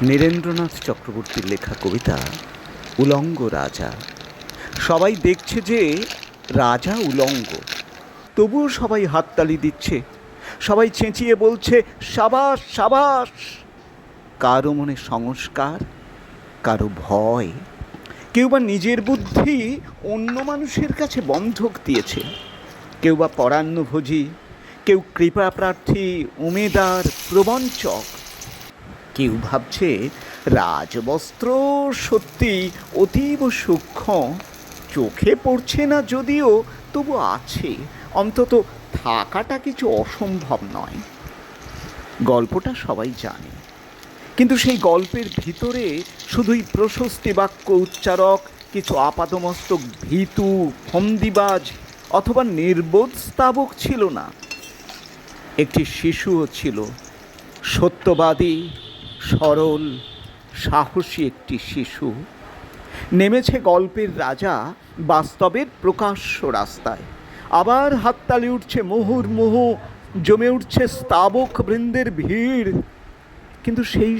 নীরেন্দ্রনাথ চক্রবর্তীর লেখা কবিতা উলঙ্গ রাজা। সবাই দেখছে যে রাজা উলঙ্গ, তবুও সবাই হাততালি দিচ্ছে, সবাই চেঁচিয়ে বলছে সাবাস সাবাস। কারো মনে সংস্কার, কারো ভয়, কেউ বা নিজের বুদ্ধি অন্য মানুষের কাছে বন্ধক দিয়েছে, কেউ বা পরান্নভোজী, কেউ কৃপা প্রার্থী, উমেদার, প্রবঞ্চক। কেউ ভাবছে রাজবস্ত্র সত্যি অতীব সূক্ষ্ম, চোখে পড়ছে না যদিও তবু আছে, অন্তত থাকাটা কিছু অসম্ভব নয়। গল্পটা সবাই জানে, কিন্তু সেই গল্পের ভিতরে শুধুই প্রশস্তি বাক্য উচ্চারক, কিছু আপাদমস্তক ভীতু, ফন্দিবাজ অথবা নির্বোধ স্তাবক ছিল না। একটি শিশুও ছিল, সত্যবাদী, সরল, সাহসী একটি শিশু। নেমেছে গল্পের রাজা বাস্তবের প্রকাশ্য রাস্তায়। আবার হাততালি উঠছে মুহুর্মুহু, জমে উঠছে স্তাবক বৃন্দের ভিড়। কিন্তু সেই